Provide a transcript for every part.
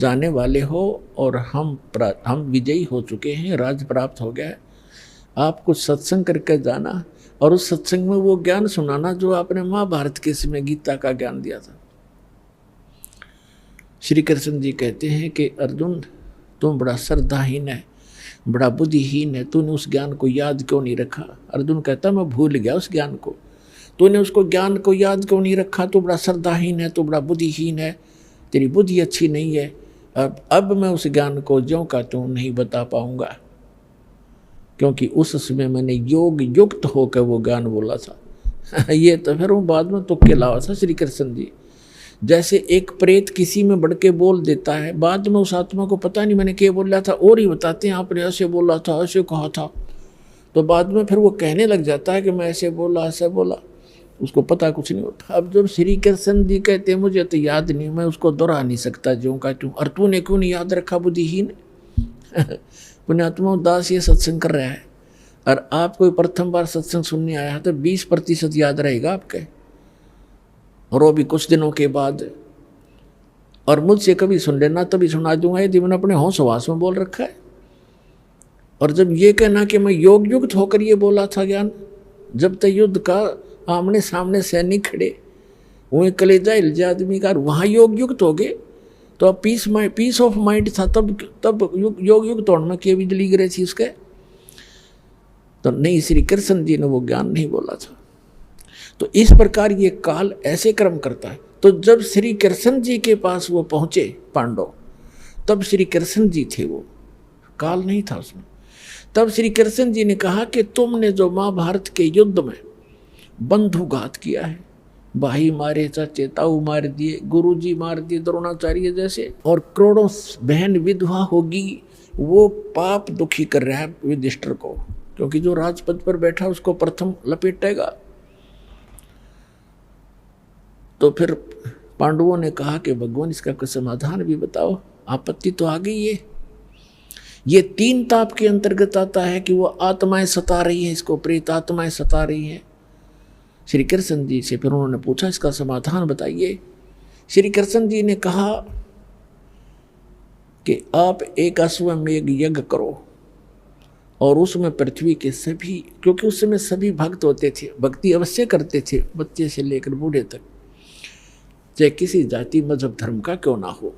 जाने वाले हो और हम विजयी हो चुके हैं, राज प्राप्त हो गया है। आप कुछ सत्संग करके जाना और उस सत्संग में वो ज्ञान सुनाना जो आपने महाभारत के समय गीता का ज्ञान दिया था। श्री कृष्ण जी कहते हैं कि अर्जुन, तुम बड़ा श्रद्धाहीन है, बड़ा बुद्धिहीन है, तूने उस ज्ञान को याद क्यों नहीं रखा। अर्जुन कहता मैं भूल गया उस ज्ञान को। तूने उसको ज्ञान को याद क्यों नहीं रखा, तू बड़ा श्रद्धाहीन है, तू बड़ा बुद्धिहीन है, तेरी बुद्धि अच्छी नहीं है। अब मैं उस ज्ञान को ज्यों का त्यों नहीं बता पाऊंगा, क्योंकि उस समय मैंने योग युक्त होकर वो ज्ञान बोला था। ये तो फिर वो बाद में तुक्के लावा था श्री कृष्ण जी। जैसे एक प्रेत किसी में बढ़ के बोल देता है, बाद में उस आत्मा को पता नहीं मैंने क्या बोला था, और ही बताते हैं आपने ऐसे बोला था, ऐसे कहा था, तो बाद में फिर वो कहने लग जाता है कि मैं ऐसे बोला, ऐसे बोला, उसको पता कुछ नहीं होता। अब जब श्री कृष्ण जी कहते हैं मुझे तो याद नहीं, मैं उसको दोहरा नहीं सकता ज्यों का त्यों। और तूने क्यों नहीं याद रखा बुद्धिहीन। पुण्यात्मा दास ये सत्संग कर रहा है और आप कोई प्रथम बार सत्संग सुनने आया है तो 20% याद रहेगा आपके, और वो भी कुछ दिनों के बाद। और मुझसे कभी सुन लेना तभी सुना दूंगा यदि मैंने अपने होश हवास में बोल रखा है। और जब ये कहना कि मैं योग युक्त होकर ये बोला था ज्ञान, जब तक युद्ध का आमने सामने सैनिक खड़े वहीं कलेजा हिल जाए आदमी का, वहाँ योग युक्त हो गए तो अब पीस ऑफ माइंड था, तब योग युक्त होने में क्या बिजली गिरे थी उसके। तो नहीं, श्री कृष्ण जी ने वो ज्ञान नहीं बोला था। तो इस प्रकार ये काल ऐसे कर्म करता है। तो जब श्री कृष्ण जी के पास वो पहुंचे पांडव, तब श्री कृष्ण जी थे, वो काल नहीं था उसमें। तब श्री कृष्ण जी ने कहा कि तुमने जो महाभारत के युद्ध में बंधुघात किया है, भाई मारे, चाचे ताऊ मार दिए, गुरुजी मार दिए द्रोणाचार्य जैसे, और करोड़ों बहन विधवा होगी, वो पाप दुखी कर रहा है युधिष्ठिर को, क्योंकि जो राजपद पर बैठा उसको प्रथम लपेटेगा। तो फिर पांडवों ने कहा कि भगवान इसका कोई समाधान भी बताओ, आपत्ति तो आ गई है। ये 3 ताप के अंतर्गत आता है कि वो आत्माएं सता रही है, इसको प्रेत आत्माएं सता रही हैं। श्री कृष्ण जी से फिर उन्होंने पूछा इसका समाधान बताइए। श्री कृष्ण जी ने कहा कि आप एक अश्वमेध यज्ञ करो और उसमें पृथ्वी के सभी, क्योंकि उस समय सभी भक्त होते थे, भक्ति अवश्य करते थे, बच्चे से लेकर बूढ़े तक, चाहे किसी जाति मजहब धर्म का क्यों ना हो,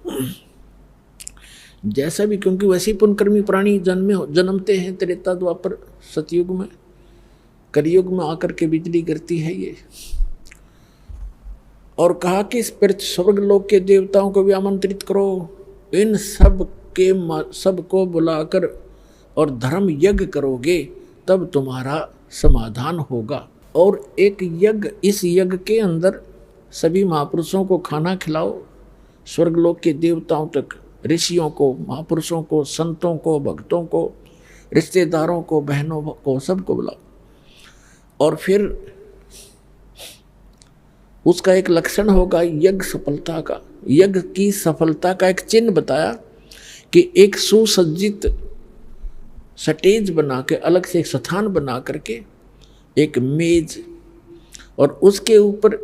जैसा भी, क्योंकि वैसे पुण्यकर्मी प्राणी जन्मते हैं त्रेता द्वापर सतयुग में, कलयुग में आकर के बिजली गिरती है ये। और कहा कि स्वर्ग लोक के देवताओं को भी आमंत्रित करो, इन सबको बुलाकर और धर्म यज्ञ करोगे तब तुम्हारा समाधान होगा। और एक यज्ञ, इस यज्ञ के अंदर सभी महापुरुषों को खाना खिलाओ, स्वर्गलोक के देवताओं तक, ऋषियों को, महापुरुषों को, संतों को, भक्तों को, रिश्तेदारों को, बहनों को, सबको बुलाओ। और फिर उसका एक लक्षण होगा यज्ञ सफलता का। यज्ञ की सफलता का एक चिन्ह बताया कि एक सुसज्जित स्टेज बना के, अलग से एक स्थान बना करके, एक मेज, और उसके ऊपर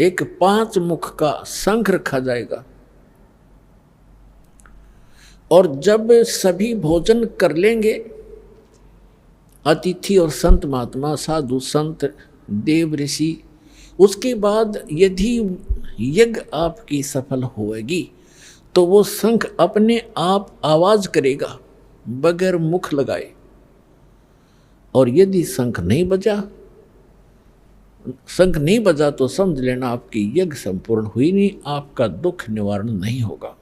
एक 5 मुख का शंख रखा जाएगा। और जब सभी भोजन कर लेंगे, अतिथि और संत महात्मा, साधु संत, देव ऋषि, उसके बाद यदि यज्ञ आपकी सफल होएगी तो वो शंख अपने आप आवाज करेगा बगैर मुख लगाए। और यदि शंख नहीं बजा तो समझ लेना आपकी यज्ञ संपूर्ण हुई नहीं, आपका दुख निवारण नहीं होगा।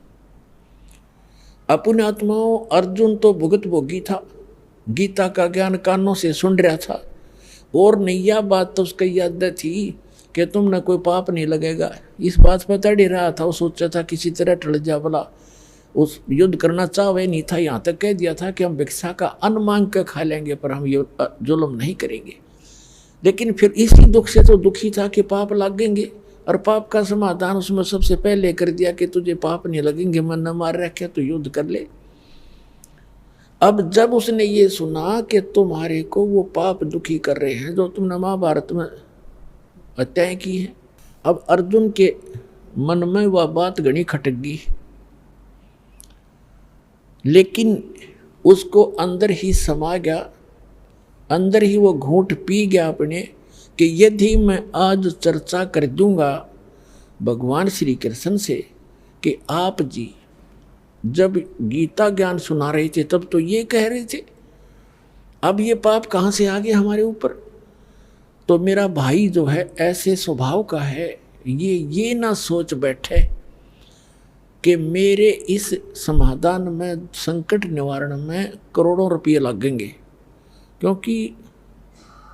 अपने आत्माओं, अर्जुन तो भुगत भोगी था, गीता का ज्ञान कानों से सुन रहा था, और नैया बात तो उसका याद थी कि तुमने कोई पाप नहीं लगेगा, इस बात पर तड़ ही रहा था। वो सोचा था किसी तरह टल जा, भला उस युद्ध करना चाहे नहीं था, यहाँ तक कह दिया था कि हम भिक्षा का अन्न मांग कर खा लेंगे पर हम ये जुल्म नहीं करेंगे। लेकिन फिर इसी दुख से तो दुखी था कि पाप लगेंगे, और पाप का समाधान उसमें सबसे पहले कर दिया कि तुझे पाप नहीं लगेंगे, मन न मार रखे तो युद्ध कर ले। अब जब उसने ये सुना कि तुम्हारे को वो पाप दुखी कर रहे हैं जो तुमने महाभारत में हत्याएं की है, अब अर्जुन के मन में वह बात घनी खटक गई। लेकिन उसको अंदर ही समा गया, अंदर ही वो घूंट पी गया अपने, कि यदि मैं आज चर्चा कर दूंगा भगवान श्री कृष्ण से कि आप जी जब गीता ज्ञान सुना रहे थे तब तो ये कह रहे थे, अब ये पाप कहाँ से आ गया हमारे ऊपर। तो मेरा भाई जो है ऐसे स्वभाव का है, ये ना सोच बैठे कि मेरे इस समाधान में, संकट निवारण में करोड़ों रुपये लगेंगे, क्योंकि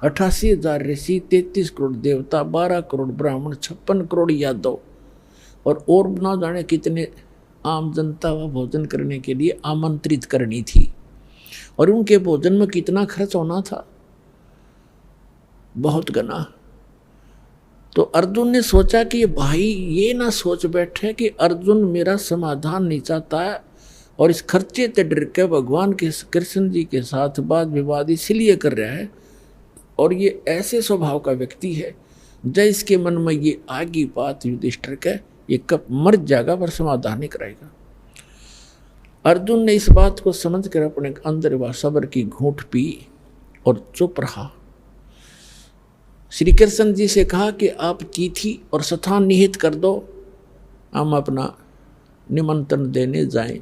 88,000 ऋषि, 33 करोड़ देवता, 12 करोड़ ब्राह्मण, 56 करोड़ यादव और ना जाने कितने आम जनता व भोजन करने के लिए आमंत्रित करनी थी, और उनके भोजन में कितना खर्च होना था, बहुत गना। तो अर्जुन ने सोचा कि भाई ये ना सोच बैठे कि अर्जुन मेरा समाधान नहीं चाहता है और इस खर्चे से डर के भगवान के कृष्ण जी के साथ वाद विवाद इसलिए कर रहा है, और ये ऐसे स्वभाव का व्यक्ति है जब इसके मन में ये आगी बात युधिष्ठिर के, ये कब मर जाएगा पर समाधान नहीं कराएगा। अर्जुन ने इस बात को समझकर अपने अंदर वह सब्र की घूंट पी और चुप रहा। श्री कृष्ण जी से कहा कि आप तिथि और स्थान निहित कर दो, हम अपना निमंत्रण देने जाएं।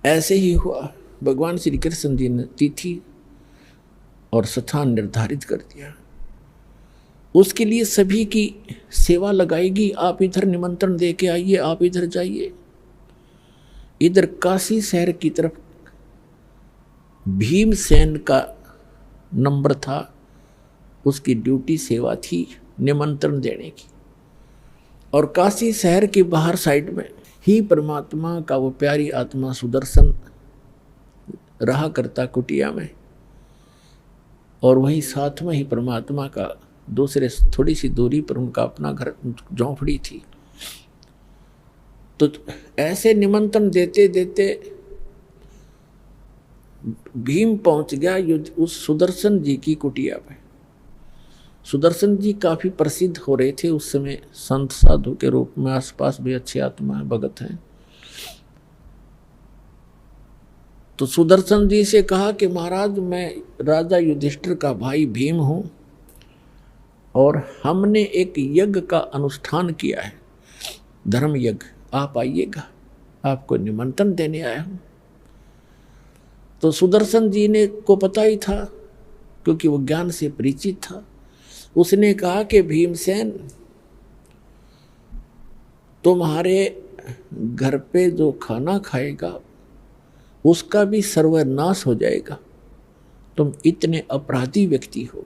ऐसे ही हुआ, भगवान श्री कृष्ण जी ने तिथि और स्थान निर्धारित कर दिया। उसके लिए सभी की सेवा लगाएगी, आप इधर निमंत्रण दे के आइए, आप इधर जाइए। इधर काशी शहर की तरफ भीमसेन का नंबर था, उसकी ड्यूटी सेवा थी निमंत्रण देने की, और काशी शहर के बाहर साइड में ही परमात्मा का वो प्यारी आत्मा सुदर्शन रहा करता कुटिया में, और वही साथ में ही परमात्मा का दूसरे थोड़ी सी दूरी पर उनका अपना घर झोंपड़ी थी। तो ऐसे निमंत्रण देते देते भीम पहुंच गया उस सुदर्शन जी की कुटिया पे। सुदर्शन जी काफी प्रसिद्ध हो रहे थे उस समय, संत साधु के रूप में, आसपास भी अच्छे आत्मा है, भगत हैं। तो सुदर्शन जी से कहा कि महाराज मैं राजा युधिष्ठिर का भाई भीम हूं, और हमने एक यज्ञ का अनुष्ठान किया है, धर्म यज्ञ, आप आइएगा, आपको निमंत्रण देने आया हूं। तो सुदर्शन जी ने को पता ही था, क्योंकि वो ज्ञान से परिचित था। उसने कहा कि भीमसेन, तुम्हारे घर पे जो खाना खाएगा उसका भी सर्वनाश हो जाएगा। तुम इतने अपराधी व्यक्ति हो,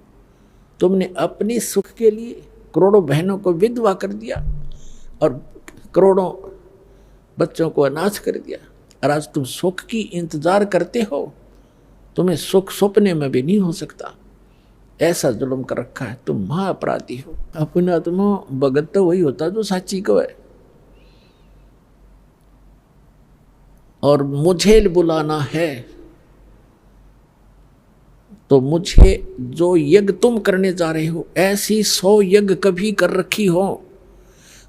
तुमने अपने सुख के लिए करोड़ों बहनों को विधवा कर दिया और करोड़ों बच्चों को अनाथ कर दिया, और आज तुम सुख की इंतजार करते हो, तुम्हें सुख सपने में भी नहीं हो सकता। ऐसा जुल्म कर रखा है, तुम महाअपराधी हो। अपने आत्मा भगत तो वही होता जो साची को है, और मुझे बुलाना है तो मुझे जो यज्ञ तुम करने जा रहे हो, ऐसी 100 यज्ञ कभी कर रखी हो,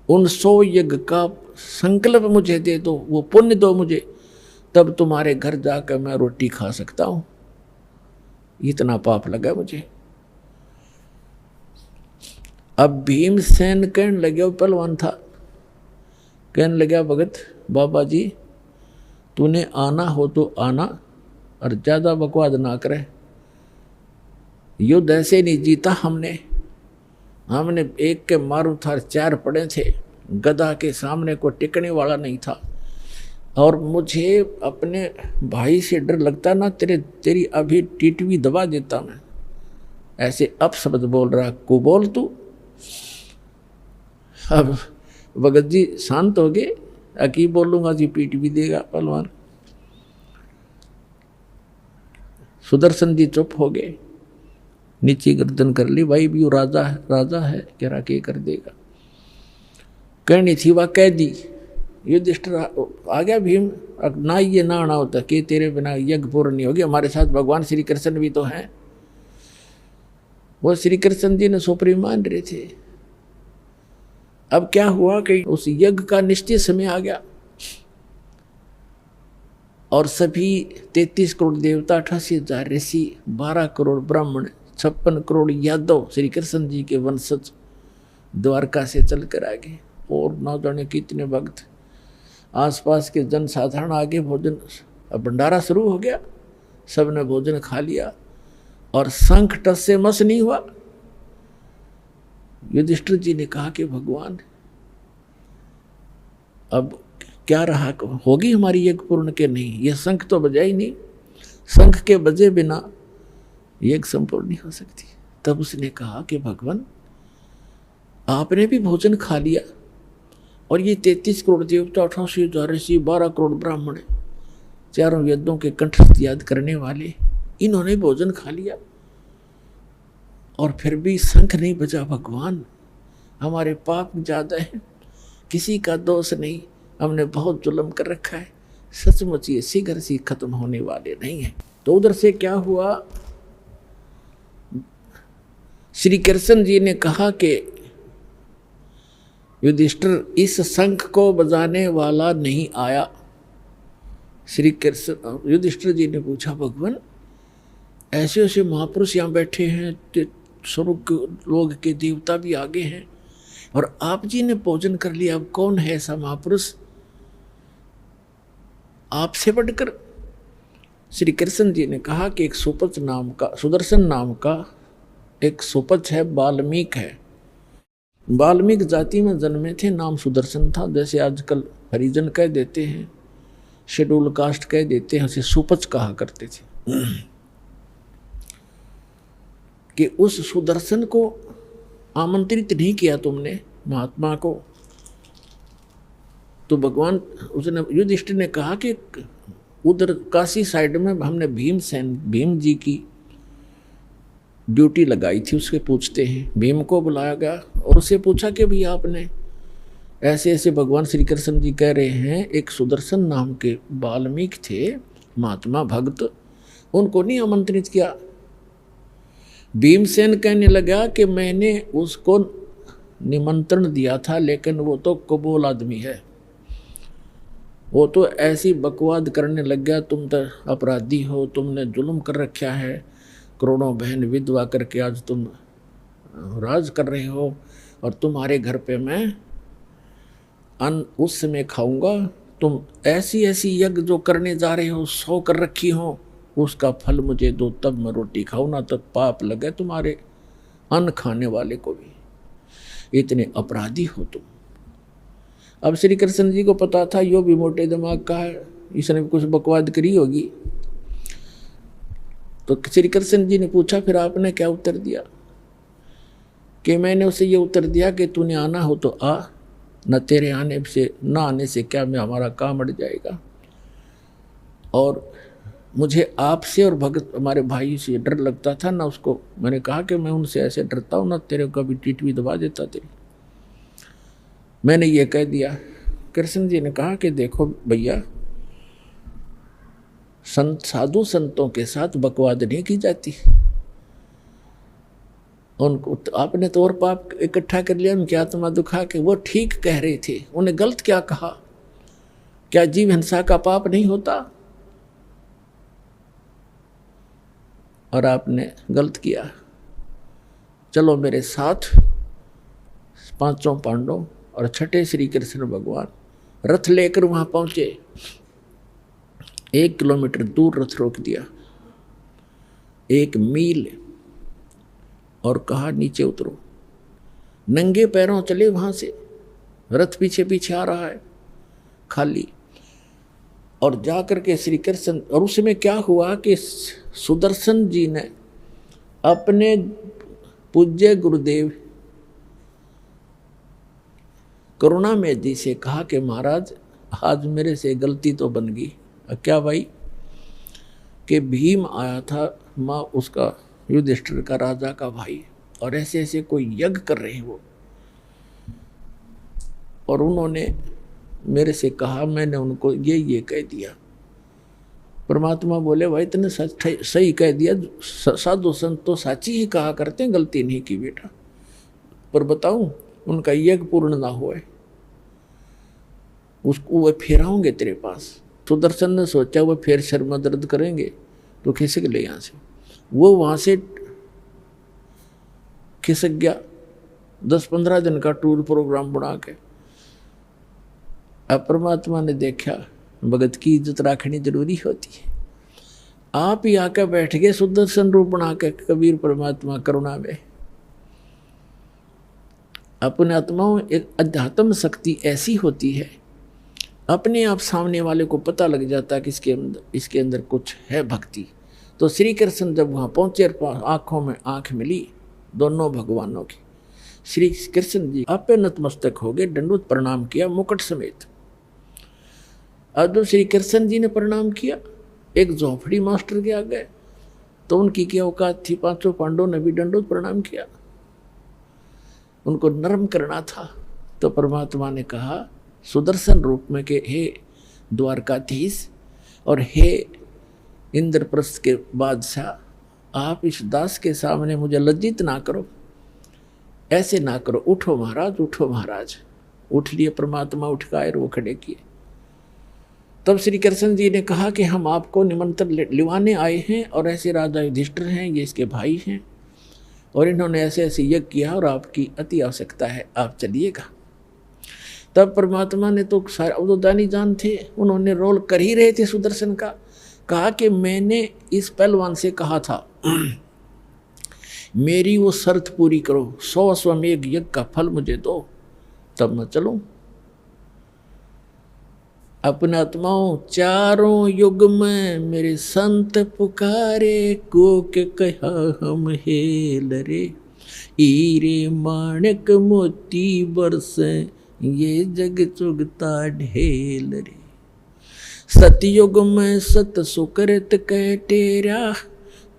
उन 100 यज्ञ का संकल्प मुझे दे दो, वो पुण्य दो मुझे, तब तुम्हारे घर जाकर मैं रोटी खा सकता हूं। इतना पाप लगा मुझे। अब भीमसेन कहने लगे, वो पहलवान था, कहने लगा भगत बाबा जी तूने आना हो तो आना, और ज्यादा बकवाद ना करे। युद्ध ऐसे नहीं जीता हमने एक के मारू था, 4 पड़े थे, गदा के सामने को टिकने वाला नहीं था, और मुझे अपने भाई से डर लगता ना, तेरी अभी टीटवी दबा देता मैं। ऐसे अपशब्द बोल रहा, को बोल तू। अब भगत जी शांत हो गए, अकी बोलूंगा जी पीट भी देगा पहलवान। सुदर्शन जी चुप हो गए, नीचे गर्दन कर ली, भाई भी राजा है कह रहा के कर देगा। कहनी थी वह कह दी। युधिष्ठिर आ गया भीम, ना ये ना आना होता कि तेरे बिना यज्ञ पूर्ण नहीं होगी, हमारे साथ भगवान श्री कृष्ण भी तो हैं। वो श्री कृष्ण जी ने सोपरी मान रहे थे। अब क्या हुआ कि उस यज्ञ का निश्चित समय आ गया। और सभी 33 करोड़ देवता, 88,000 ऋषि, 12 करोड़ ब्राह्मण, 56 करोड़ यादव श्री कृष्ण जी के वंशज द्वारका से चलकर आगे, और न जाने कितने भक्त। आसपास के जनसाधारण आगे भोजन, भंडारा शुरू हो गया, सबने भोजन खा लिया और शंख टस से मस नहीं हुआ। युधिष्ठिर जी ने कहा कि भगवान अब क्या रहा, होगी हमारी यज्ञ पूर्ण के नहीं, यह शंख तो बजा ही नहीं, शंख के बजे बिना यज्ञ संपूर्ण नहीं हो सकती। तब उसने कहा कि भगवान आपने भी भोजन खा लिया और ये 33 करोड़ देवता, 88,000 ऋषि, 12 करोड़ ब्राह्मण, चारों वेदों के कंठस्थ याद करने वाले, इन्होंने भोजन खा लिया और फिर भी शंख नहीं बजा। भगवान हमारे पाप ज्यादा है, किसी का दोष नहीं, हमने बहुत जुल्म कर रखा है, सचमुच ये शीघ्र से खत्म होने वाले नहीं है। तो उधर से क्या हुआ, श्री कृष्ण जी ने कहा कि युधिष्ठिर इस शंख को बजाने वाला नहीं आया। श्री कृष्ण युधिष्ठिर जी ने पूछा भगवान ऐसे ऐसे महापुरुष यहाँ बैठे हैं, स्वर्ग लोग के देवता भी आगे हैं और आप जी ने भोजन कर लिया, अब कौन है ऐसा महापुरुष आपसे बढ़कर? श्री कृष्ण जी ने कहा कि एक सुपच नाम का, सुदर्शन नाम का एक सुपच है, वाल्मीक है, वाल्मीक जाति में जन्मे थे, नाम सुदर्शन था। जैसे आजकल हरिजन कह देते हैं, शेड्यूल कास्ट कह देते हैं, उसे सुपच कहा करते थे। कि उस सुदर्शन को आमंत्रित नहीं किया तुमने महात्मा को, तो भगवान उसने युधिष्ठिर ने कहा कि उधर काशी साइड में हमने भीम जी की ड्यूटी लगाई थी, उसके पूछते हैं। भीम को बुलाया गया और उससे पूछा कि भैया आपने ऐसे ऐसे भगवान श्री कृष्ण जी कह रहे हैं, एक सुदर्शन नाम के वाल्मीक थे महात्मा भक्त, उनको नहीं आमंत्रित किया? भीमसेन कहने लगा कि मैंने उसको निमंत्रण दिया था, लेकिन वो तो कबूल आदमी है, वो तो ऐसी बकवाद करने लग गया, तुम तो अपराधी हो, तुमने जुल्म कर रखा है, करोड़ों बहन विधवा करके आज तुम राज कर रहे हो, और तुम्हारे घर पे मैं अन्न उस समय खाऊंगा, तुम ऐसी ऐसी यज्ञ जो करने जा रहे हो 100 कर रखी हो, उसका फल मुझे दो, तब मैं रोटी खाऊं, ना तो पाप लगे तुम्हारे अन्न खाने वाले को भी, इतने अपराधी हो तुम। अब श्री कृष्ण जी को पता था यो भी मोटे दिमाग का है, इसने भी कुछ बकवाद करी होगी। तो श्री कृष्ण जी ने पूछा फिर आपने क्या उत्तर दिया? कि मैंने उसे ये उत्तर दिया कि तूने आना हो तो आ, न तेरे आने से न आने से क्या मैं हमारा काम अड़ जाएगा, और मुझे आपसे और भगत हमारे भाई से डर लगता था ना उसको, मैंने कहा कि मैं उनसे ऐसे डरता हूँ ना, तेरे को कभी टीट भी दबा देता तेरी, मैंने ये कह दिया। कृष्ण जी ने कहा कि देखो भैया, संत साधु संतों के साथ बकवाद नहीं की जाती, उनको आपने तो और पाप इकट्ठा कर लिया, उनकी आत्मा दुखा के, वो ठीक कह रहे थे, उन्हें गलत क्या कहा? क्या जीव हिंसा का पाप नहीं होता? और आपने गलत किया। चलो मेरे साथ, पांचों पांडव और छठे श्री कृष्ण भगवान रथ लेकर वहां पहुंचे। 1 किलोमीटर दूर रथ रोक दिया, 1 मील, और कहा नीचे उतरो। नंगे पैरों चले वहां से, रथ पीछे पीछे आ रहा है खाली, और जाकर के श्री कृष्ण, और उसमें क्या हुआ कि सुदर्शन जी ने अपने पूज्य गुरुदेव करुणामय जी से कहा कि महाराज आज मेरे से गलती तो बन गई। क्या भाई? कि भीम आया था, माँ उसका युधिष्ठिर का राजा का भाई, और ऐसे ऐसे कोई यज्ञ कर रहे हैं वो, और उन्होंने मेरे से कहा, मैंने उनको ये कह दिया। परमात्मा बोले भाई तूने सही कह दिया, साधु संत तो साची ही कहा करते हैं, गलती नहीं की बेटा, पर बताऊं उनका यज्ञ पूर्ण ना हुए उसको वो फेराऊंगे तेरे पास, सुदर्शन ने सोचा वो फिर सिर में दर्द करेंगे तो खिसक ले यहाँ से। वो वहाँ से खिसक गया। 10-15 दिन का टूर प्रोग्राम बना के। अब परमात्मा ने देखा भगत की इज्जत रखनी जरूरी होती है। आप ही आकर बैठ गए सुदर्शन रूप बना के कबीर परमात्मा करुणा में। अपने आत्माओं एक अध्यात्म शक्ति ऐसी होती है, अपने आप सामने वाले को पता लग जाता है कि इसके अंदर कुछ है भक्ति। तो श्री कृष्ण जब वहाँ पहुँचे, आँखों में आँख मिली दोनों भगवानों की, श्री कृष्ण जी आपे नतमस्तक हो गए, दंडवत प्रणाम किया मुकुट समेत। अब तो श्री कृष्ण जी ने प्रणाम किया एक झोपड़ी मास्टर के आगे, तो उनकी क्या औकात थी, 5 पांडवों ने भी दंडवत प्रणाम किया। उनको नरम करना था। तो परमात्मा ने कहा सुदर्शन रूप में कि हे द्वारकाधीश और हे इंद्रप्रस्थ के बादशाह, आप इस दास के सामने मुझे लज्जित ना करो, ऐसे ना करो, उठो महाराज, उठो महाराज। उठ लिए परमात्मा, उठ कर वो खड़े किए। तब श्री कृष्ण जी ने कहा कि हम आपको निमंत्रण लिवाने आए हैं और ऐसे राजा युधिष्ठिर हैं, ये इसके भाई हैं और इन्होंने ऐसे ऐसे यज्ञ किया और आपकी अति आवश्यकता है, आप चलिएगा। तब परमात्मा ने तो सारे अवदानी जान थे, उन्होंने रोल कर ही रहे थे सुदर्शन का। कहा कि मैंने इस पहलवान से कहा था मेरी वो शर्त पूरी करो, 100 अश्वमेध यज्ञ का फल मुझे दो, तब मैं चलूं। अपने आत्माओं चारों युग में मेरे संत पुकारे, को के कहा हम हेल रे, हीरे माणक मोती बरसे ये जग चुगता ढेल रे। सतयुग में सत सुकृत कह टेरा,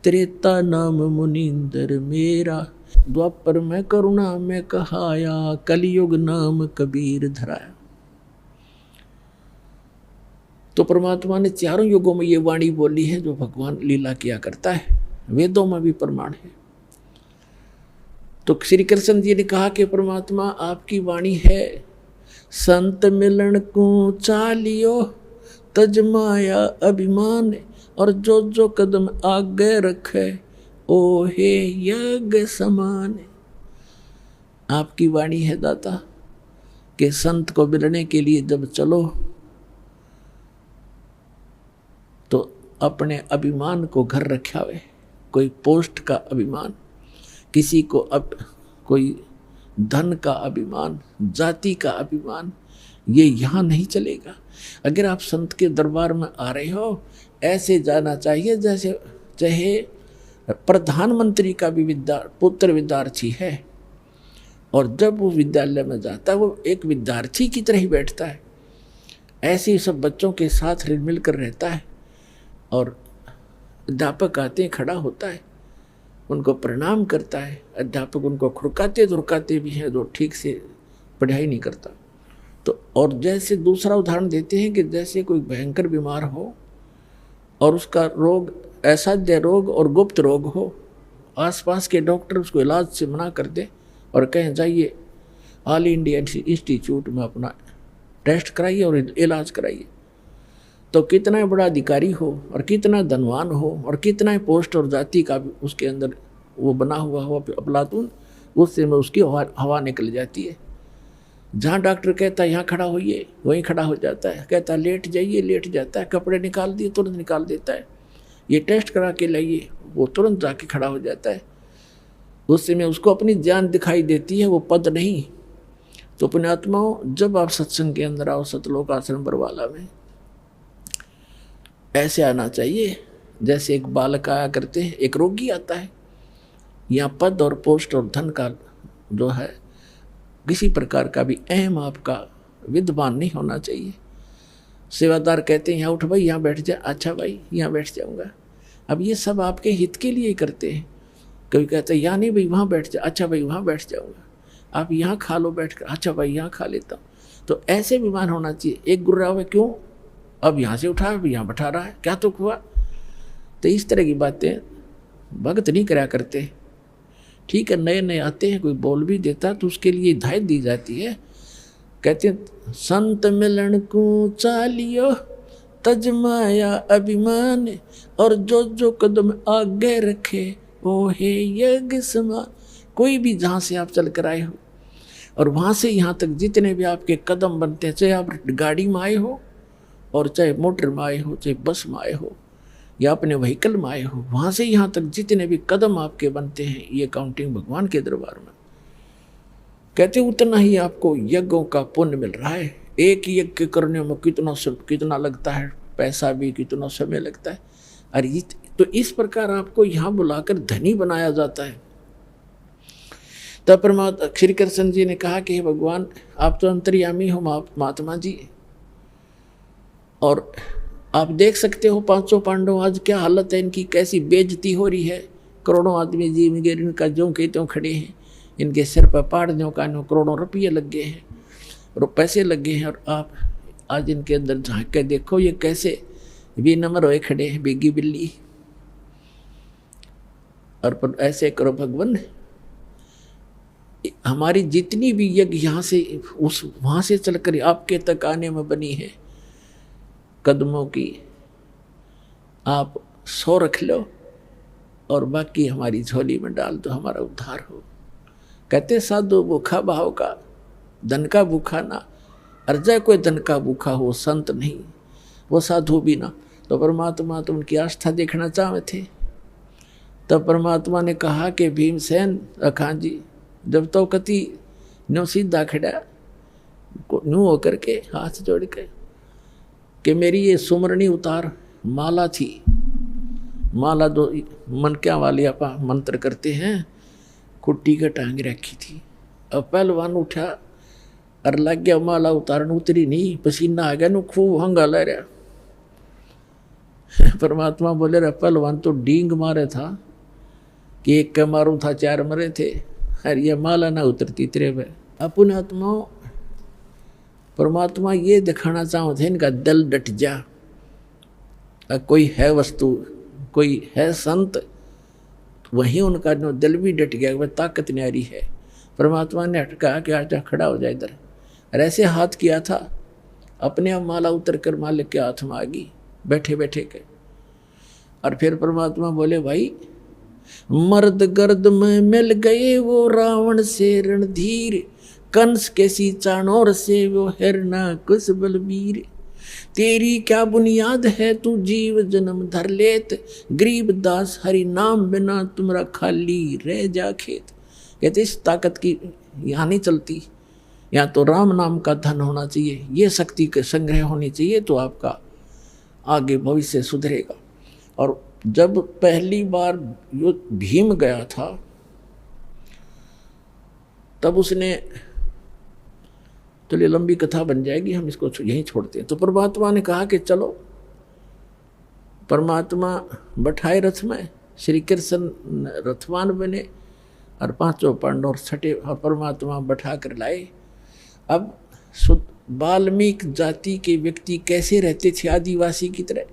त्रेता नाम मुनिंदर मेरा, द्वापर में करुणा में कहाया, कलयुग नाम कबीर धराया। तो परमात्मा ने चारों युगों में ये वाणी बोली है जो भगवान लीला किया करता है, वेदों में भी प्रमाण है। तो श्री कृष्ण जी ने कहा कि परमात्मा आपकी वाणी है, संत मिलन को चालियो तजमाया अभिमान, और जो जो कदम आगे रखे ओ हे यज्ञ समान। आपकी वाणी है दाता कि संत को मिलने के लिए जब चलो तो अपने अभिमान को घर रखावे। कोई पोस्ट का अभिमान, किसी को अब कोई धन का अभिमान, जाति का अभिमान, ये यहाँ नहीं चलेगा। अगर आप संत के दरबार में आ रहे हो, ऐसे जाना चाहिए जैसे चाहे प्रधानमंत्री का भी पुत्र विद्यार्थी है, और जब वो विद्यालय में जाता है वो एक विद्यार्थी की तरह ही बैठता है। ऐसे ही सब बच्चों के साथ हिल मिल कर रहता है, और अध्यापक आते हैं, खड़ा होता है, उनको प्रणाम करता है। अध्यापक उनको खुड़काते धुड़काते भी हैं जो ठीक से पढ़ाई नहीं करता। तो और जैसे दूसरा उदाहरण देते हैं कि जैसे कोई भयंकर बीमार हो और उसका रोग असाध्य रोग और गुप्त रोग हो, आसपास के डॉक्टर उसको इलाज से मना कर दे और कहें जाइए ऑल इंडिया इंस्टीट्यूट में अपना टेस्ट कराइए और इलाज कराइए, तो कितना बड़ा अधिकारी हो और कितना धनवान हो और कितना पोस्ट और जाति का भी उसके अंदर वो बना हुआ हो अफलातून, उससे में उसकी हवा निकल जाती है। जहाँ डॉक्टर कहता है यहाँ खड़ा होइए, वहीं खड़ा हो जाता है। कहता है लेट जाइए, लेट जाता है। कपड़े निकाल दिए, तुरंत निकाल देता है। ये टेस्ट करा के लाइए, वो तुरंत जाके खड़ा हो जाता है। उससे में उसको अपनी जान दिखाई देती है, वो पद नहीं। तो अपने आत्माओं, जब आप सत्संग के अंदर आओ, सतलोक आश्रम बरवाला में, ऐसे आना चाहिए जैसे एक बालक आया करते हैं, एक रोगी आता है। यहाँ पद और पोस्ट और धन का जो है किसी प्रकार का भी अहम आपका विद्वान नहीं होना चाहिए। सेवादार कहते हैं यहाँ उठ भाई, यहाँ बैठ जा। अच्छा भाई, यहाँ बैठ जाऊँगा। अब ये सब आपके हित के लिए करते हैं। कभी कहते हैं यहाँ नहीं भाई, वहाँ बैठ जा। अच्छा भाई, वहाँ बैठ जाऊँगा। आप यहाँ खा लो बैठ कर। अच्छा भाई, यहाँ खा लेता हूँ। तो ऐसे विमान होना चाहिए। एक गुर्रा हुआ, क्यों अब यहाँ से उठा, अब यहाँ बैठा रहा है, क्या तो हुआ। तो इस तरह की बातें भगत नहीं करा करते। ठीक है, नए नए आते हैं, कोई बोल भी देता तो उसके लिए हिदायत दी जाती है। कहते हैं संत मिलन को चालियो तज माया अभिमान, और जो जो कदम आगे रखे वो है यज्ञ समान। कोई भी जहाँ से आप चल कर आए हो और वहाँ से यहाँ तक जितने भी आपके कदम बनते हैं, चाहे आप गाड़ी में आए हो और चाहे मोटर में आए हो, चाहे बस में आए हो या अपने व्हीकल में आए हो, वहाँ से यहाँ तक जितने भी कदम आपके बनते हैं, ये काउंटिंग भगवान के दरबार में। कहते उतना ही आपको यज्ञों का पुण्य मिल रहा है। एक यज्ञ करने में कितना लगता है, पैसा भी कितना समय लगता है। अरे तो इस प्रकार आपको यहाँ बुलाकर धनी बनाया जाता है। तब परमात्मा श्री कृष्ण जी ने कहा कि हे भगवान, आप तो अंतर्यामी हो महात्मा जी, और आप देख सकते हो पांचों पांडव आज क्या हालत है इनकी, कैसी बेइज्जती हो रही है। करोड़ों आदमी जी इनका जो के त्यों खड़े हैं, इनके सिर पर पहाड़ियों का करोड़ों रुपये लग गए हैं और पैसे लग गए हैं, और आप आज इनके अंदर झांक के देखो ये कैसे बेनम्र होए खड़े हैं, बेगी बिल्ली। और पर ऐसे करो भगवान, हमारी जितनी भी यज्ञ यहाँ से वहाँ से चलकर आपके तक आने में बनी है कदमों की, आप 100 रख लो और बाकी हमारी झोली में डाल दो, हमारा उद्धार हो। कहते साधु भूखा भाव का, धन का भूखा ना। अर्जय कोई धन का भूखा हो, संत नहीं, वो साधु भी ना। तो परमात्मा तो उनकी आस्था देखना चाहते थे। तब परमात्मा ने कहा कि भीमसेन अखां जी, जब तो कति न्यू सीधा खड़ा न्यू होकर के हाथ जोड़ के कि मेरी ये सुमरणी उतार। माला थी, माला दो मनक्या वाले आप मंत्र करते हैं, कुट्टी का टांग रखी थी। अब पहलवान उठा और लग गया माला उतारन, उतरी नहीं, पसीना आ गया नु, खूब हंगा ले रहा। परमात्मा बोले रे पहलवान तो डींग मारे था कि एक के मारूं था 4 मरे थे, अरे ये माला ना उतरती तेरे पे। अपन आत्माओं परमात्मा ये दिखाना चाहो थे इनका दिल डट जा। कोई है वस्तु, कोई है संत, वहीं उनका जो दिल भी डट गया, वह ताकत न्यारी है। परमात्मा ने हटका कि आजा खड़ा हो जाए इधर, और ऐसे हाथ किया था, अपने आप माला उतर कर मालिक के हाथ में आ गई बैठे बैठे के। और फिर परमात्मा बोले भाई, मर्द गर्द में मिल गए वो रावण से रणधीर, कंस के सी चाणोर से वो हिरना कुश बलबीर। तेरी क्या बुनियाद है तू जीव जन्म धर लेत, गरीब दास हरि नाम बिना तुमरा खाली रह जा खेत। कहते इस ताकत की यहाँ नहीं चलती, यहाँ तो राम नाम का धन होना चाहिए, ये शक्ति के संग्रह होनी चाहिए, तो आपका आगे भविष्य सुधरेगा। और जब पहली बार भीम गया था तब उसने, चलिए लंबी कथा बन जाएगी, हम इसको यहीं छोड़ते हैं। तो परमात्मा ने कहा कि चलो, परमात्मा बैठाए रथ में, श्री कृष्ण रथवान बने और पांचों पांडव छठे और परमात्मा बैठा कर लाए। अब वाल्मीकि जाति के व्यक्ति कैसे रहते थे, आदिवासी की तरह,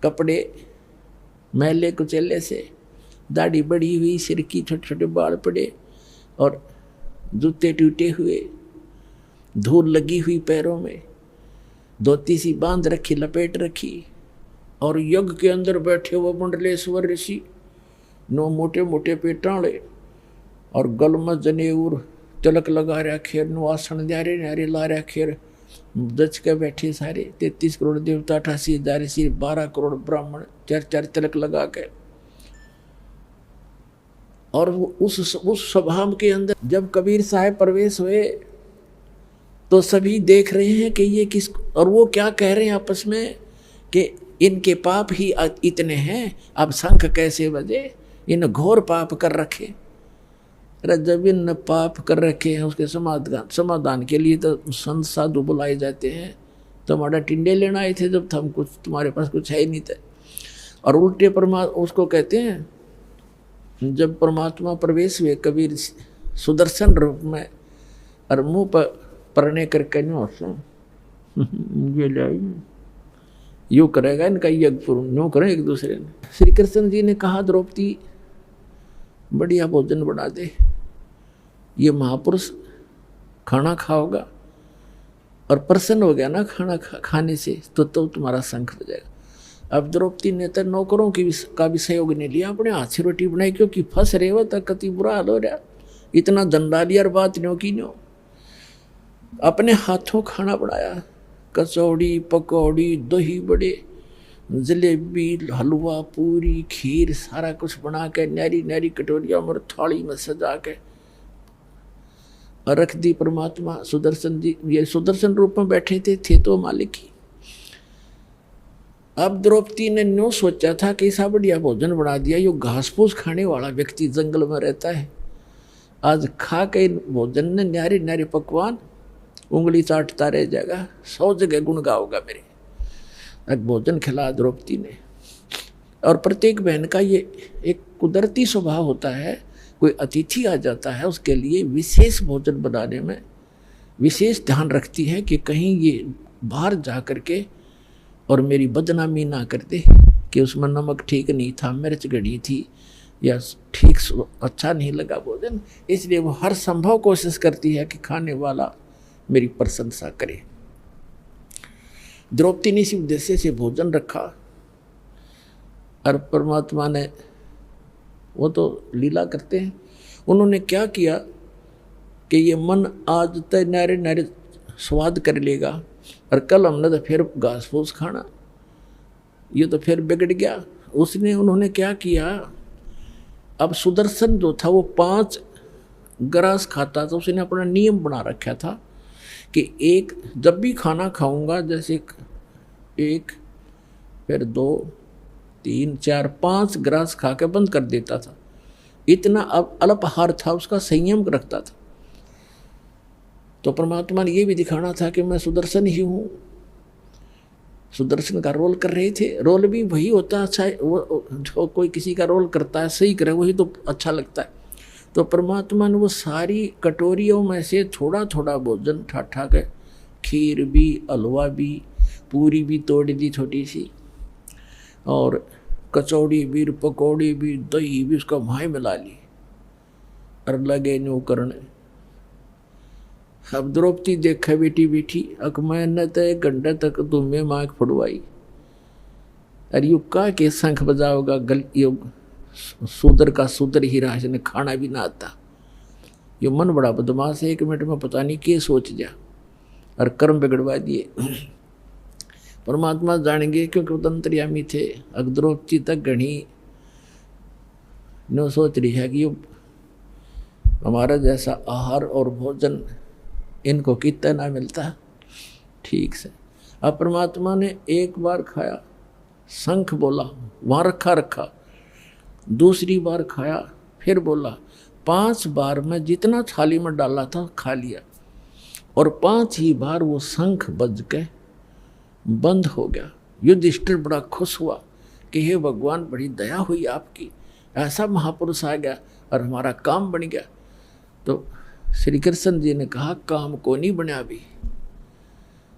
कपड़े मैले कुचेले से, दाढ़ी बड़ी हुई, सिर की छोटे छोटे बाल पड़े और जूते टूटे हुए, धूल लगी हुई पैरों में, धोती सी बांध रखी, लपेट रखी, और यज्ञ के अंदर बैठे हुए मंडलेश्वर ऋषि, 9 मोटे मोटे पेटाड़े और गल में जनेऊर तिलक लगा रखे, 9 आसन न्यारे न्यारे ला रखे, दच के बैठे सारे 33 करोड़ देवता, 88,000 ऋषि, 12 करोड़ ब्राह्मण, 4 तिलक लगा के। और उस सभा के अंदर जब कबीर साहब प्रवेश हुए तो सभी देख रहे हैं कि ये किस, और वो क्या कह रहे हैं आपस में कि इनके पाप ही इतने हैं, अब शंख कैसे बजे, इन घोर पाप कर रखे। जब इन पाप कर रखे हैं उसके समाधान के लिए तो संत साधु बुलाए जाते हैं। तो हमारा टिंडे लेना आए थे जब हम कुछ, तुम्हारे पास कुछ है ही नहीं थे। और उल्टे उसको कहते हैं, जब परमात्मा प्रवेश हुए कबीर सुदर्शन रूप में और मुँह पर परने करके यूँ करेगा इनका यज्ञ, यूँ करें एक दूसरे ने। श्री कृष्ण जी ने कहा द्रौपदी बढ़िया भोजन बना दे, ये महापुरुष खाना खाओगा और प्रसन्न हो गया ना खाना खाने से, तो तुम्हारा शंख बजेगा। अब द्रौपदी ने तो नौकरों का भी सहयोग नहीं लिया, अपने हाथ से रोटी बनाई, क्योंकि फंस रहे हो तक कति बुरा हाल हो रहा, इतना दंडा लिया और बात न्यो की न्यो। अपने हाथों खाना बनाया, कचौड़ी, पकौड़ी, दही बड़े, जलेबी, हलवा, पूरी, खीर, सारा कुछ बना के न्यारी न्यारी कटोरिया में थाली में सजा के रख दी। परमात्मा सुदर्शन जी ये सुदर्शन रूप में बैठे थे तो मालिक ही। अब द्रौपदी ने न्यों सोचा था कि ऐसा बढ़िया भोजन बना दिया, यो घास फूस खाने वाला व्यक्ति जंगल में रहता है, आज खा के भोजन ने न्यारे न्यारे पकवान उंगली चाटता रह जाएगा, 100 जगह गुण गाओगा मेरे। अब भोजन खिला द्रौपदी ने। और प्रत्येक बहन का ये एक कुदरती स्वभाव होता है, कोई अतिथि आ जाता है उसके लिए विशेष भोजन बनाने में विशेष ध्यान रखती है कि कहीं ये बाहर जा करके और मेरी बदनामी ना कर दे कि उसमें नमक ठीक नहीं था, मिर्च गड़ी थी, या ठीक अच्छा नहीं लगा भोजन। इसलिए वो हर संभव कोशिश करती है कि खाने वाला मेरी प्रशंसा करे। द्रौपदी ने इसी उद्देश्य से भोजन रखा और परमात्मा ने, वो तो लीला करते हैं, उन्होंने क्या किया कि ये मन आज तय नारे नारे स्वाद कर लेगा और कल हमने तो फिर घास फूस खाना, ये तो फिर बिगड़ गया। उन्होंने क्या किया, अब सुदर्शन जो था वो 5 ग्रास खाता था, उसने अपना नियम बना रखा था कि एक जब भी खाना खाऊंगा, जैसे 1 फिर 2 3 4 5 ग्रास खा के बंद कर देता था। इतना अब अल्पाहार था, उसका संयम रखता था। तो परमात्मा ने ये भी दिखाना था कि मैं सुदर्शन ही हूँ। सुदर्शन का रोल कर रहे थे, रोल भी वही होता अच्छा है, वो जो कोई किसी का रोल करता है सही करे वही तो अच्छा लगता है। तो परमात्मा ने वो सारी कटोरियों में से थोड़ा थोड़ा भोजन ठाठा के, खीर भी, हलवा भी, पूरी भी तोड़ दी छोटी सी, और कचौड़ी भी, पकौड़ी भी, दही भी, उसका भाई मिला ली और लगे न्यू करने। अब द्रौपदी देखा बेटी बैठी, अक मैंने तो 1 घंटे तक तुम्हें मांग फुड़वाई, अरे यू का के शंख बजाओगा, गल योग सूदर का सूदर ही रहा, इसने खाना भी ना आता। ये मन बड़ा बदमाश है, 1 मिनट में पता नहीं क्या सोच जा और कर्म बिगड़वा दिए। परमात्मा जानेंगे क्योंकि वो अंतर्यामी थे। द्रौपदी तक घनी नो सोच रही है कि हमारा जैसा आहार और भोजन इनको कितना ना मिलता ठीक से। अब परमात्मा ने एक बार खाया, शंख बोला, वहाँ रखा, दूसरी बार खाया, फिर बोला, 5 बार में जितना थाली में डाला था खा लिया, और 5 ही बार वो शंख बज के बंद हो गया। युधिष्ठिर बड़ा खुश हुआ कि हे भगवान, बड़ी दया हुई आपकी, ऐसा महापुरुष आ गया और हमारा काम बन गया। तो श्री कृष्ण जी ने कहा, काम को नहीं बना अभी,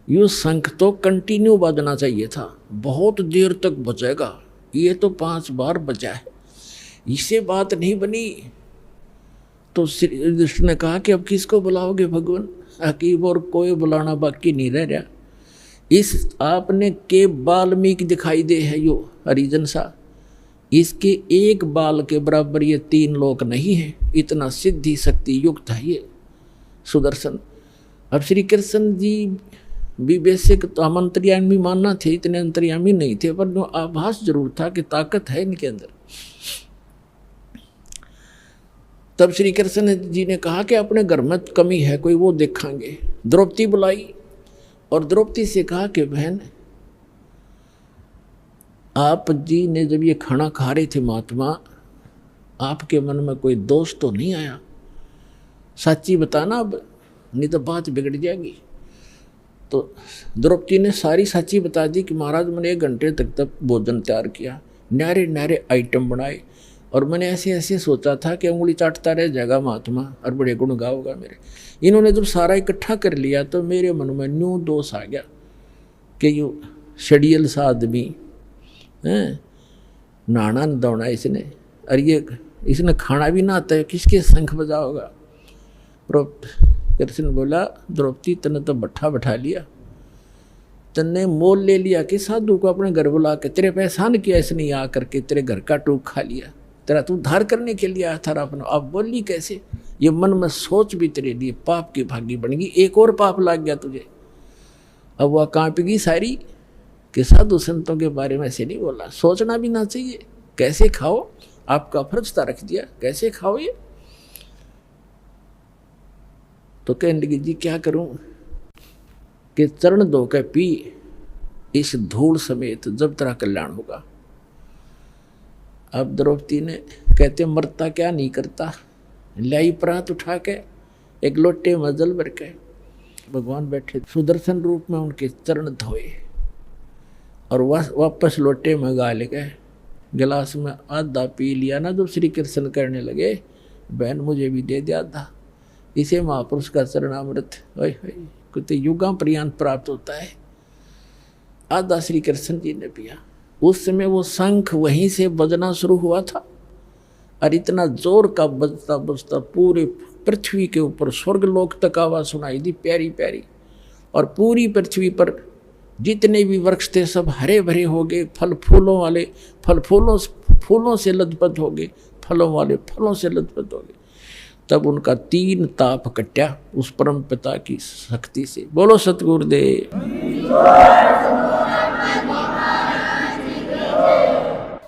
यो शंख तो कंटिन्यू बजना चाहिए था, बहुत देर तक बजेगा, ये तो 5 बार बजा है, इससे बात नहीं बनी। तो श्री युधिष्ठिर ने कहा कि अब किसको बुलाओगे भगवान, अकीब और कोई बुलाना बाकी नहीं रह रहा। इस आपने के वाल्मीकि दिखाई दे है यो हरिजन सा, इसके एक बाल के बराबर ये 3 लोक नहीं है, इतना सिद्धि शक्ति युक्त है ये सुदर्शन। अब श्री कृष्ण जी भी बेसिक तो हम अंतर्यामी मानना थे, इतने अंतर्यामी नहीं थे, पर जो आभास जरूर था कि ताकत है इनके अंदर। तब श्री कृष्ण जी ने कहा कि अपने घर में कमी है कोई, वो देखेंगे। द्रौपदी बुलाई और द्रौपदी से कहा कि बहन, आप जी ने जब ये खाना खा रहे थे महात्मा, आपके मन में कोई दोष तो नहीं आया? सच्ची बताना अब, नहीं तो बात बिगड़ जाएगी। तो द्रौपदी ने सारी सच्ची बता दी कि महाराज मैंने 1 घंटे तक भोजन तैयार किया, न्यारे न्यारे आइटम बनाए, और मैंने ऐसे ऐसे सोचा था कि उंगली चाटता रह जाएगा महात्मा और बड़े गुण गाओगा मेरे। इन्होंने जब सारा इकट्ठा कर लिया तो मेरे मन में न्यू दोष आ गया कि यू शेडियल सा आदमी हैं, नहाना न दौड़ा इसने, और ये इसने खाना भी ना आता है, किसके शंख बजाओगा। कृष्ण बोला द्रौपदी तने तो भट्ठा बैठा लिया, तन्ने मोल ले लिया कि साधु को अपने घर बुला के तेरे पे एहसान किया इसने आ करके तेरे घर का टूक खा लिया, तेरा तू उद्धार करने के लिए आया था अपना। अब बोली कैसे, ये मन में सोच भी तेरे लिए पाप की भागी बन गई, एक और पाप लग गया तुझे। अब वह कांपेगी सारी कि साधु संतों के बारे में ऐसे नहीं बोला, सोचना भी ना चाहिए, कैसे खाओ, आपका फर्ज था रख दिया, कैसे खाओ ये। तो कहने लगी जी क्या करूं कि चरण धो के पी इस धूल समेत, जब तेरा कल्याण होगा। अब द्रौपदी ने कहते मरता क्या नहीं करता, लाई प्रात उठा के एक लोटे में जल भर के भगवान बैठे सुदर्शन रूप में उनके चरण धोए और वापस लोटे में गाल गए, गिलास में आधा पी लिया ना। तो श्री कृष्ण कहने लगे बहन मुझे भी दे दिया था, इसे महापुरुष का चरणामृत कुछ युगा पर्यंत प्राप्त होता है। आधा श्री कृष्ण जी ने पिया। उस समय वो शंख वहीं से बजना शुरू हुआ था और इतना जोर का बजता बजता पूरे पृथ्वी के ऊपर स्वर्गलोक तक आवाज सुनाई दी प्यारी प्यारी। और पूरी पृथ्वी पर जितने भी वृक्ष थे सब हरे भरे हो गए, फल फूलों वाले फूलों से लदपद हो गए, फलों वाले फलों से लदपद हो गए। तब उनका 3 ताप कट्या उस परम पिता की शक्ति से। बोलो सतगुरुदेव।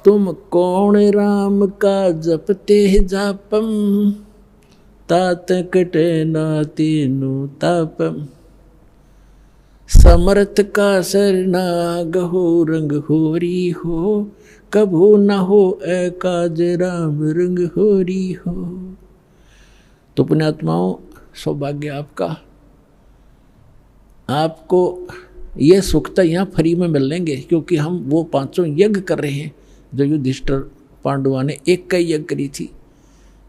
तुम कौन राम का जपते जापम, तात कटे ना तीनु तापम। समर्थ का शरणाग हो रंग होरी हो, कभू न हो एकाज राम रंग होरी हो। तो पुण्यात्माओं सौभाग्य आपका, आपको ये सुख तो यहाँ फ्री में मिल लेंगे, क्योंकि हम वो 5 यज्ञ कर रहे हैं जो युधिष्ठिर पांडुआ ने एक का यज्ञ करी थी।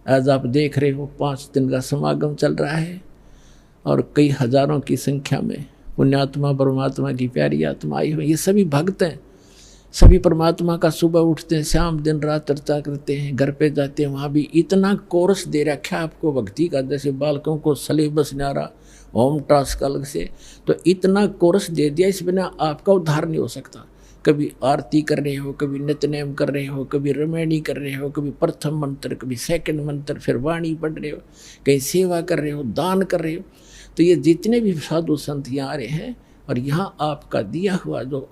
आज आप देख रहे हो 5 दिन का समागम चल रहा है और कई हजारों की संख्या में पुण्यात्मा परमात्मा की प्यारी आत्मा आई हुई। ये सभी भक्त हैं, सभी परमात्मा का सुबह उठते हैं, शाम दिन रात चर्चा करते हैं, घर पे जाते हैं, वहाँ भी इतना कोर्स दे रखा है आपको भक्ति का, जैसे बालकों को सलेबस न्यारा होम टास्क अलग से, तो इतना कोर्स दे दिया, इस बिना आपका उद्धार नहीं हो सकता। कभी आरती कर रहे हो, कभी नित्यनेम कर रहे हो, कभी रमैनी कर रहे हो, कभी प्रथम मंत्र, कभी सेकंड मंत्र, फिर वाणी पढ़ रहे हो, कहीं सेवा कर रहे हो, दान कर रहे हो। तो ये जितने भी साधु संत यहाँ आ रहे हैं और यहाँ आपका दिया हुआ जो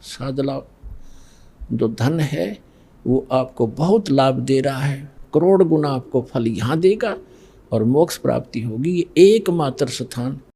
साधला जो धन है वो आपको बहुत लाभ दे रहा है, करोड़ गुना आपको फल यहाँ देगा और मोक्ष प्राप्ति होगी। ये एकमात्र स्थान